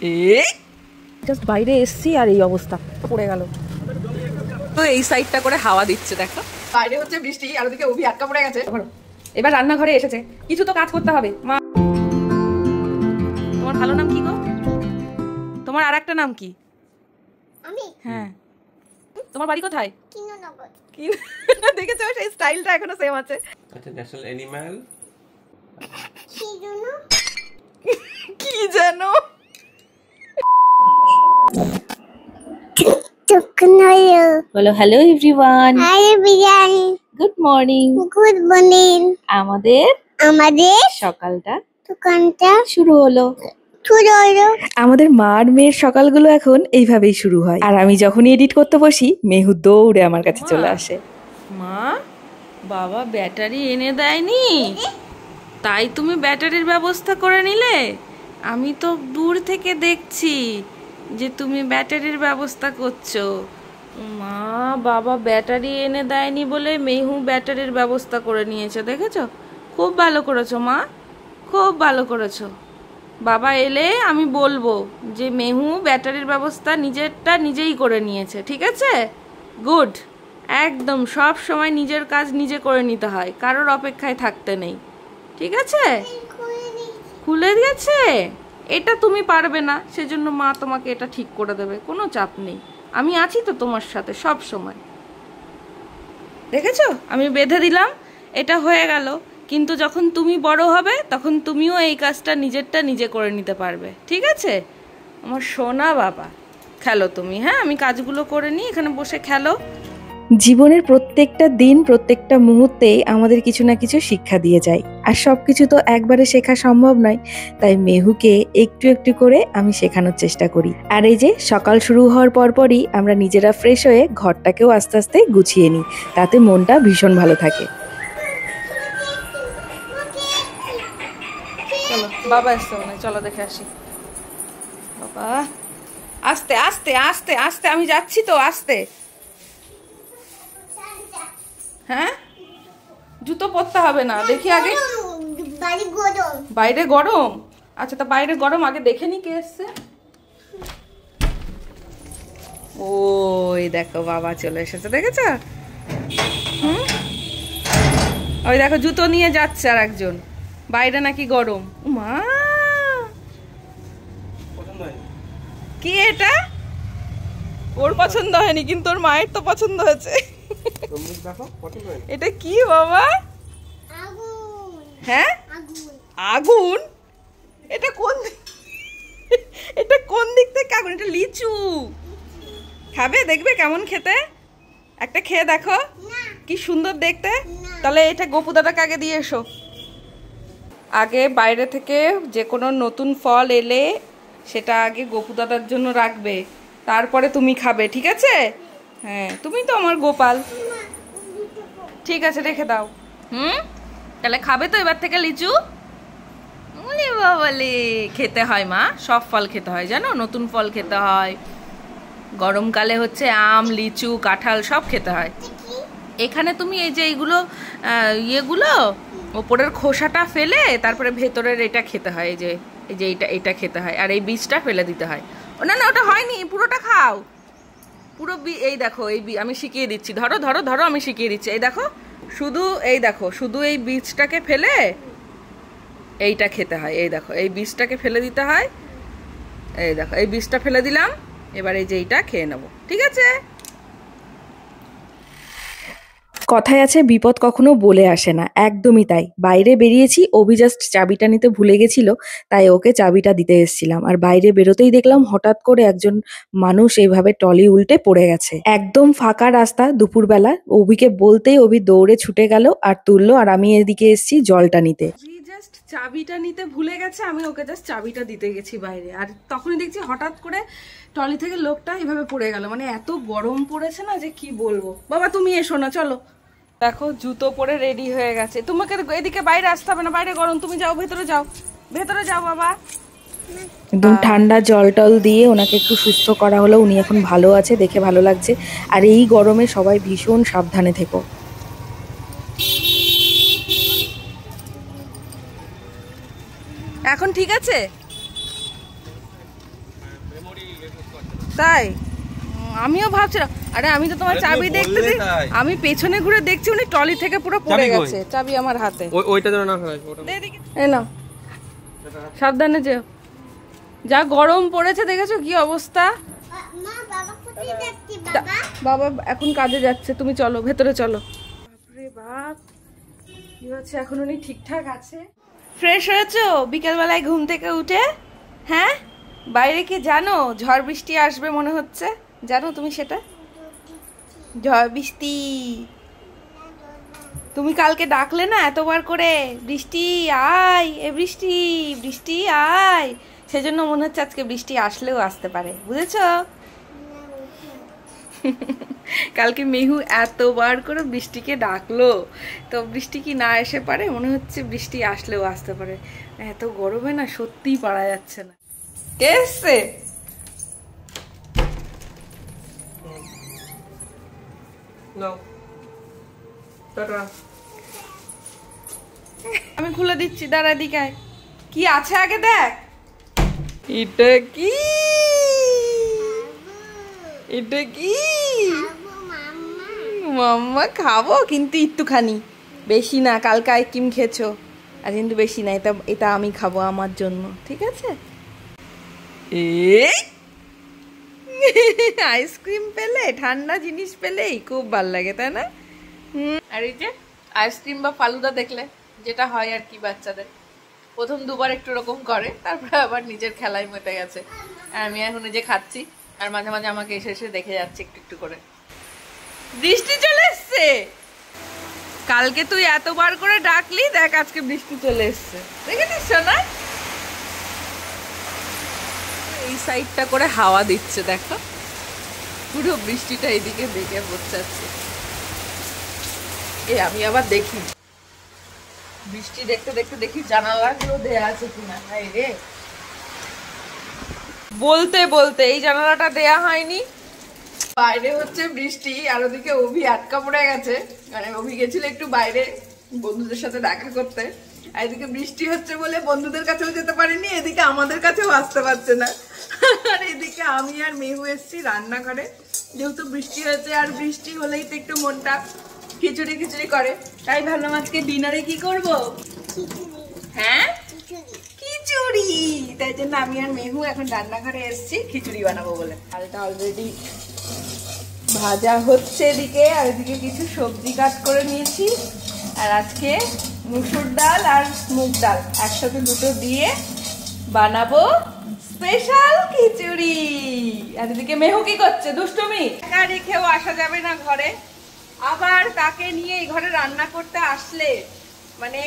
এই জাস্ট বাইরে এসছি আর এই অবস্থা পড়ে গেল। তো এই সাইডটা করে হাওয়া দিচ্ছে দেখো, বাইরে হচ্ছে বৃষ্টি আর ওদিকে অভি আটকা পড়ে গেছে। এবার রান্নাঘরে এসেছে, কিছু তো কাজ করতে হবে। মা, তোমার ভালো নাম কি গো? তোমার আর একটা নাম কি? আমি? হ্যাঁ। তোমার বাড়ি কোথায়? কিন্ননগর। দেখেছো সেই স্টাইলটা এখনো সেম আছে। আচ্ছা, ন্যাশনাল অ্যানিমাল কি জানো? বলো hello everyone. Hi everyone. Good morning. Good morning. আমাদের সকালটা দোকানটা শুরু হলো। আমাদের মার মেয়ের সকালগুলো এখন এইভাবেই শুরু হয়। আর আমি যখনই এডিট করতে বসি মেহু দৌড়ে আমার কাছে চলে আসে। মা, বাবা ব্যাটারি এনে দেয়নি, তাই তুমি ব্যাটারির ব্যবস্থা করে নিলে? আমি তো দূর থেকে দেখছি যে তুমি ব্যাটারির ব্যবস্থা করছো। মা, বাবা ব্যাটারি এনে দেয়নি বলে মেহু ব্যাটারির ব্যবস্থা করে নিয়েছে, দেখেছো? খুব ভালো করেছো মা, খুব ভালো করেছো। বাবা এলে আমি বলবো যে মেহু ব্যাটারির ব্যবস্থা নিজেরটা নিজেই করে নিয়েছে, ঠিক আছে? গুড। একদম সব সময় নিজের কাজ নিজে করে নিতে হয়, কারোর অপেক্ষায় থাকতে নেই, ঠিক আছে? খুলে দিয়েছে, এটা তুমি পারবে না, সেজন্য মা তোমাকে এটা ঠিক করে দেবে, কোনো চাপ নেই। আমি আছি তো তোমার সাথে সব সময়। দেখেছো আমি বেঁধে দিলাম, এটা হয়ে গেল। কিন্তু যখন তুমি বড় হবে তখন তুমিও এই কাজটা নিজেরটা নিজে করে নিতে পারবে, ঠিক আছে? আমার সোনা বাবা, খেলো তুমি। হ্যাঁ, আমি কাজগুলো করে নিই, এখানে বসে খেলো। জীবনের প্রত্যেকটা দিন, প্রত্যেকটা মুহূর্তে আমাদের কিছু না কিছু শিক্ষা দিয়ে যায়, আর সবকিছু তো একবারে শেখা সম্ভব নয়। তাই মেহুকে একটু একটু করে আমি শেখানোর চেষ্টা করি। আর এই যে সকাল শুরু হওয়ার পরপরই আমরা নিজেরা ফ্রেশ হয়ে ঘরটাকেও আস্তে আস্তে গুছিয়ে নিই, তাতে মনটা ভীষণ ভালো থাকে। চলো, বাবা আসতে মনে, চলো দেখে আসি। বাবা, আস্তে আস্তে আস্তে আস্তে, আমি যাচ্ছি তো, আস্তে। হ্যাঁ, জুতো পরতে হবে না, দেখি আগে। বাইরে গরম? আচ্ছা, তা বাইরে গরম, আগে দেখে নি কে এসছে। ওই দেখো বাবা চলে এসেছে, দেখেছো? ওই দেখো জুতো নিয়ে যাচ্ছে আর একজন, বাইরে নাকি গরম। মা, কি এটা? ওর পছন্দ হয়নি, কিন্তু ওর মায়ের তো পছন্দ হয়েছে। এটা কি বাবা? হ্যাঁ, আগুন? এটা কোন এটা কোন দিক থেকে আগুন? এটা লিচু, খাবে? দেখবে কেমন খেতে, একটা খেয়ে দেখো কি সুন্দর দেখতে। তাহলে এটা গপু দাদাকে আগে দিয়ে এসো। আগে বাইরে থেকে যে কোনো নতুন ফল এলে সেটা আগে গপু দাদার জন্য রাখবে, তারপরে তুমি খাবে, ঠিক আছে? হ্যাঁ, তুমি তো আমার গোপাল। ঠিক আছে, রেখে দাও। তাহলে খাবে তো এবার থেকে লিচু? ওরে বাবালে, খেতে হয় মা, সব ফল খেতে হয় জানো, নতুন ফল খেতে হয়। গরমকালে হচ্ছে আম, লিচু, কাঁঠাল সব খেতে হয়। এখানে তুমি এই যে এইগুলো ইয়েগুলো ওপরের খোসাটা ফেলে তারপরে ভেতরের এটা খেতে হয়, এই যে এটা খেতে হয়, আর এই বীজটা ফেলে দিতে হয়। না না, ওটা হয়নি, পুরোটা খাও, পুরো এই দেখো, আমি শিখিয়ে দিচ্ছি, ধরো ধরো ধরো, আমি শিখিয়ে দিচ্ছি। এই দেখো, শুধু এই বীজটাকে ফেলে এইটা খেতে হয়। এই দেখো, এই বীজটাকে ফেলে দিতে হয়। এই দেখো, এই বীজটা ফেলে দিলাম, এবার এই যে এইটা খেয়ে নেবো, ঠিক আছে? কথায় আছে বিপদ কখনো বলে আসে না, একদমই তাই। বাইরে বেরিয়েছি, অভি জাস্ট চাবিটা নিতে ভুলে গেছিল, তাই ওকে চাবিটা দিতে এসেছিলাম। আর বাইরে বেরোতেই দেখলাম হঠাৎ করে একজন মানুষ এইভাবে টলি উল্টে পড়ে গেছে। একদম ফাঁকা রাস্তা, দুপুরবেলা। অভিকে বলতেই অভি দৌড়ে ছুটে গেল আর তুললো, আর আমি এদিকে এসেছি জলটা নিতে। জাস্ট চাবিটা নিতে ভুলে গেছে, আমি ওকে জাস্ট চাবিটা দিতে গেছি বাইরে, আর তখনই দেখছি হঠাৎ করে টলি থেকে লোকটা এভাবে পড়ে গেল। মানে এত গরম পড়েছে না যে কি বলবো। বাবা তুমি এসো না, চলো। দেখো জুতো পরে রেডি হয়ে গেছে, তোমাকে এদিকে বাইরে আসতে হবে না, বাইরে গরম, তুমি যাও ভেতরে যাও, ভেতরে যাও বাবা। একদম ঠান্ডা জল টল দিয়ে ওনাকে একটু সুস্থ করা হলো, উনি এখন ভালো আছে, দেখে ভালো লাগছে। আর এই গরমে সবাই ভীষণ সাবধানে থেকো। এখন ঠিক আছে? তাই আমিও ভাবছিলাম, আরে আমি তো তোমার চাবি দেখতে আমি পেছনে ঘুরে দেখছি উনি ট্রলি থেকে পুরো পড়ে গেছে, চাবি আমার হাতে। ওইটা যেন না ফেলাই, এই নাও, সাবধানে যেও। যা গরম পড়েছে দেখেছো কি অবস্থা। বাবা এখন কাজে যাচ্ছে, তুমি চলো ভেতরে চলো। বাপরে বাপ, কি হচ্ছে? এখন উনি ঠিকঠাক আছে? ফ্রেশ হয়েছো বিকেল বেলায় ঘুম থেকে উঠে? হ্যাঁ, বাইরে কি জানো ঝড় বৃষ্টি আসবে মনে হচ্ছে, জানো তুমি সেটা? ঝড় বৃষ্টি তুমি কালকে ডাকলে না এতবার করে, বৃষ্টি আয়, এ বৃষ্টি বৃষ্টি আয়, সেজন্য মনে হচ্ছে আজকে বৃষ্টি আসলেও আসতে পারে, বুঝেছো? কালকে মেহু এতবার করে বৃষ্টিকে ডাকলো, তো বৃষ্টি কি না এসে পারে, মনে হচ্ছে বৃষ্টি আসলেও আসতে পারে। এত গরমে না সত্যিই পারা যাচ্ছে না। কে এসছে? আমি খুলে দিচ্ছি, দাঁড়া দিকে কি আছে আগে দেখ। এটা কি, এটা কি? মাম্মা খাবো কিন্তু একটুখানি, বেশি না। কালকে আইসক্রিম খেয়েছো, আর কিন্তু বেশি না, এটা এটা আমি খাবো আমার জন্য, ঠিক আছে? এই আইসক্রিম পেলে, ঠান্ডা জিনিস পেলেই খুব ভাল লাগে, তাই না? আর এই যে আইসক্রিম বা ফালুদা দেখলে যেটা হয় আর কি, বাচ্চাদের প্রথম দুবার একটু রকম করে, তারপরে আবার নিজের খেলায় মেতে গেছে। আর আমি এখন যে খাচ্ছি, আর মাঝে মাঝে আমাকে এসে এসে দেখে যাচ্ছে একটু একটু করে। বৃষ্টি চলে এসছে, কালকে তুই এতবার করে ডাকলি, দেখ আজকে বৃষ্টি চলে এসছে, দেখেছিস না? এই সাইডটা করে হাওয়া দিচ্ছে, দেখো পুরো বৃষ্টিটা এদিকে বেগে পড়ছে। এই আমি আবার দেখি বৃষ্টি দেখতে দেখতে দেখি জানালাগুলো দেয়া আছে কিনা। হাই রে, বলতে বলতে এই জানালাটা দেয়া হয়নি, বাইরে হচ্ছে বৃষ্টি, আর ওদিকে অভি আটকা পড়ে গেছে। মানে অভি গেছিল একটু বাইরে বন্ধুদের সাথে দেখা করতে, আর এদিকে বৃষ্টি হচ্ছে বলে বন্ধুদের কাছেও যেতে পারিনি, এদিকে আমাদের কাছেও আসতে পারছে না। আর এদিকে আমি আর মেহু এসছি রান্নাঘরে, যেহেতু বৃষ্টি হয়েছে, আর বৃষ্টি হলেই তো একটু মনটা খিচুড়ি খিচুড়ি করে, তাই ভাবলাম আজকে ডিনারে কি করব। হ্যাঁ খিচুড়ি, তাই জন্য আমি আর মেহু এখন রান্নাঘরে এসছি খিচুড়ি বানাবো বলে। আর এটা অলরেডি ভাজা হচ্ছে এদিকে, আর এদিকে কিছু সবজি কাট করে নিয়েছি। আর আজকে মুসুর ডাল আর মুগ ডাল একসাথে দুটো দিয়ে বানাবো স্পেশাল খিচুড়ি। আর এদিকে মেহু কি করছে? দুষ্টুমি। একা রেখেও আসা যাবে না ঘরে, আবার তাকে নিয়ে এই ঘরে রান্না করতে আসলে মানে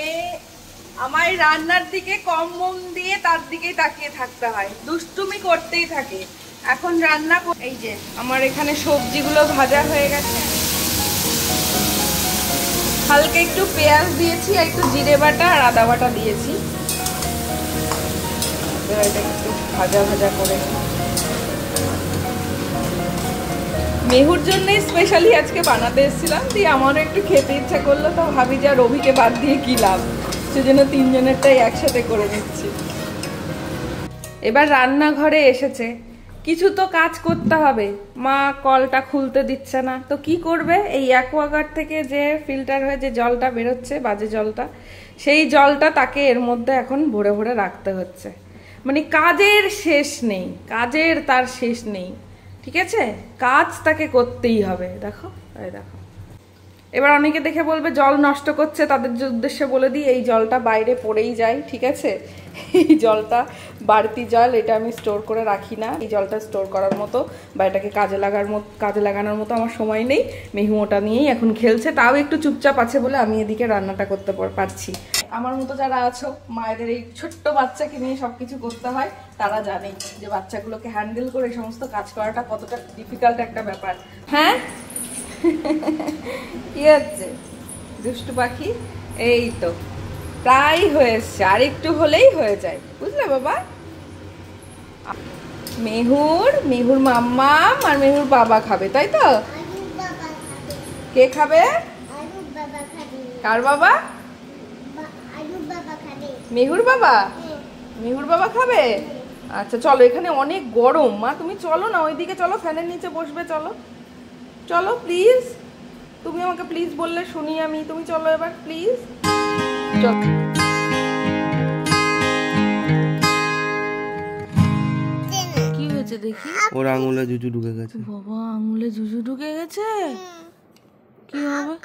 আমার রান্নার দিকে কম মন দিয়ে তার দিকেই তাকিয়ে থাকতে হয়, দুষ্টুমি করতেই থাকে। এখন রান্না, এই যে আমার এখানে সবজিগুলো ভাজা হয়ে গেছে, হালকা একটু পেঁয়াজ দিয়েছি, আর একটু জিরে বাটা আর আদা বাটা দিয়েছি। এটা একটু ভাজা ভাজা করে মেহুর জন্য স্পেশালি আজকে বানাতে এসেছিলাম, দিয়ে আমারও একটু খেতে ইচ্ছা করলো, তো ভাবি যে রবিকে বাদ দিয়ে কি লাভ, সেজন্য তিনজনেরটাই একসাথে করে নিচ্ছি। এবার রান্নাঘরে এসেছে, কিছু তো কাজ করতে হবে। মা কলটা খুলতে দিচ্ছে না, তো কি করবে? এই অ্যাকোয়াগার্ড থেকে যে ফিল্টার হয়ে যে জলটা বেরোচ্ছে, বাজে জলটা, সেই জলটা তাকে এর মধ্যে এখন ভরে ভরে রাখতে হচ্ছে। মানে কাজের শেষ নেই, কাজের তার শেষ নেই, ঠিক আছে? কাজ তাকে করতেই হবে। দেখো, এই দেখো। এবার অনেকে দেখে বলবে জল নষ্ট করছে, তাদের উদ্দেশ্যে বলে দিই এই জলটা বাইরে পড়েই যায়, ঠিক আছে? এই জলটা বাড়তি জল, এটা আমি স্টোর করে রাখি না। এই জলটা স্টোর করার মতো বা এটাকে কাজে লাগানোর মতো আমার সময় নেই। মেহু ওটা নিয়েই এখন খেলছে, তাও একটু চুপচাপ আছে বলে আমি এদিকে রান্নাটা করতে পারছি। আমার মতো যারা আছো, মায়েদের এই ছোট্ট বাচ্চাকে নিয়ে সবকিছু করতে হয়, তারা জানে যে বাচ্চাগুলোকে হ্যান্ডেল করে এই সমস্ত কাজ করাটা কতটা ডিফিকাল্ট একটা ব্যাপার। হ্যাঁ কি হচ্ছে দুষ্টু পাখি? এই তো প্রায় হয়েছে, আর একটু হলেই হয়ে যায়, বুঝলে বাবা? মেহুর মাম্মা আর মেহুর বাবা খাবে, তাই তো? কে খাবে? কার বাবা? মেহুর বাবা। মেহুর বাবা খাবে? আচ্ছা চলো, এখানে অনেক গরম মা, তুমি চলো না ওইদিকে, চলো ফ্যানের নিচে বসবে, চলো চলো প্লিজ, তুমি আমাকে প্লিজ বললে শুনি আমি, তুমি চলো এবার প্লিজ চলো। কি হয়েছে দেখি? ওর আঙুলে জুজু ঢুকে গেছে। বাবা আঙুলে জুজু ঢুকে গেছে, কি হবে?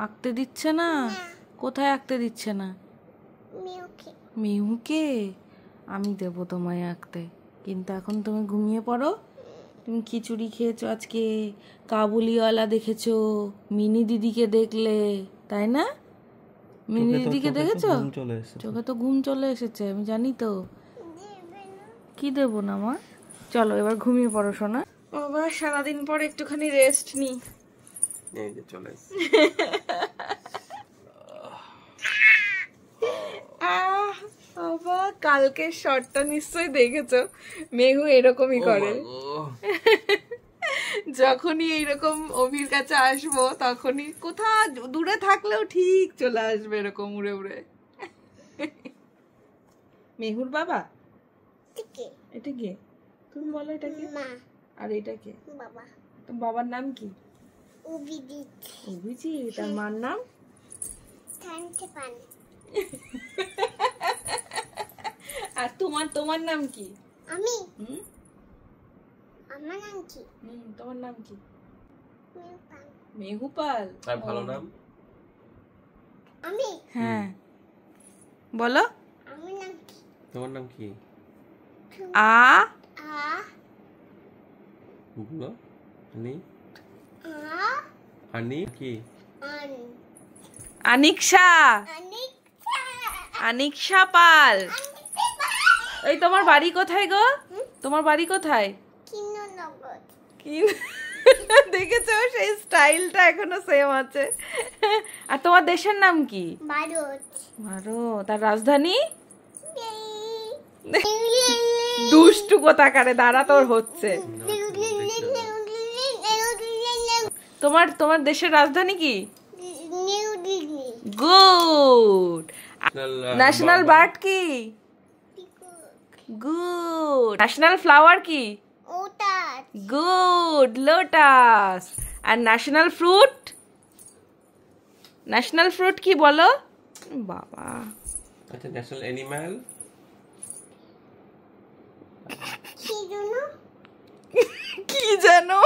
আঁকতে দিচ্ছে না? কোথায় আঁকতে দিচ্ছে না? মিহুকে? আমি দেবো তোমায় আঁকতে, কিন্তু এখন তুমি ঘুমিয়ে পড়ো। তুমি খিচুড়ি খেয়েছো আজকে, কাবুলিওয়ালা দেখেছো, মিনি দিদিকে দেখলে, তাই না? মিনি দিদিকে দেখেছো? চোখে তো ঘুম চলে এসেছে, আমি জানি তো। কি দেবো না মা? চলো এবার ঘুমিয়ে পড়ো সোনা। বাবা সারাদিন পর একটুখানি রেস্ট নি। চলে বাবা কালকে শটটা নিশ্চয়ই দেখেছো, মেঘু এরকমই করে। যখনই এইরকম অভির কাছে আসবো তখনই কোথাও দূরে থাকলেও ঠিক চলে আসবে এরকম উড়ে উড়ে। মেহুর বাবা এটা কে? তুমি বলো এটা কে? আর এটা কে? বাবা। তো বাবার নাম কি? অভিজিৎ। অভিজিৎ। তার মার নাম? আর তোমার নাম কি? আমি? আমার নাম কি? তোমার নাম কি? মেহুপাল। আর ভালো নাম? আমি? হ্যাঁ বলো। আমার নাম কি? তোমার নাম কি? আ বলো। আনি? আনি কি? আনিকশা। আনিকশা পাল। এই তোমার বাড়ি কোথায় গো? তোমার বাড়ি কোথায়? দেখেছো সেই স্টাইলটা এখনো সেম আছে। আর তোমার দেশের নাম কি? ভারত। ভারত। তার রাজধানী? দুষ্টু কোথাকারে, দাঁড়া তোর হচ্ছে। তোমার দেশের রাজধানী কি? গুড। ন্যাশনাল বার্ড কি? গুড। ন্যাশনাল ফ্লাওয়ার কি? Good, lotus. আর ন্যাশনাল ফ্রুট? ন্যাশনাল ফ্রুট কি বলো বাবা? আচ্ছা ন্যাশনাল অ্যানিমাল? কি জানো?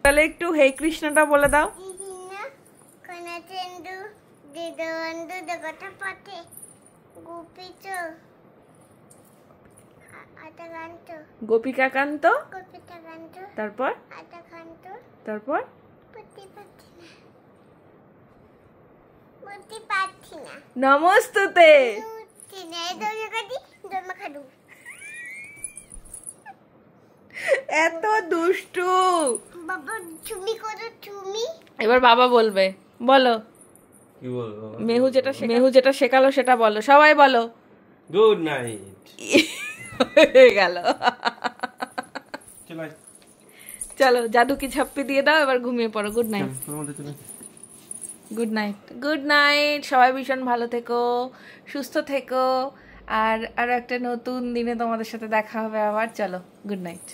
তাহলে একটু হে কৃষ্ণটা বলে দাও। গোপিকাকান্ত। তারপর? তারপর? নমস্তুতে। এত দুষ্টু। এবার বাবা বলবে, বলো। কি বলবো? মেহু যেটা শেখালো সেটা বলো, সবাই বলো। Good night. হয়ে গেল। চলো চলো জাদু কি ঝাপ্পি দিয়ে দাও, এবার ঘুমিয়ে পড়ো। Good night. Good night. Good night. সবাই ভীষণ ভালো থেকো, সুস্থ থেকো, আর আরো একটা নতুন দিনে তোমাদের সাথে দেখা হবে আবার। চলো গুড নাইট।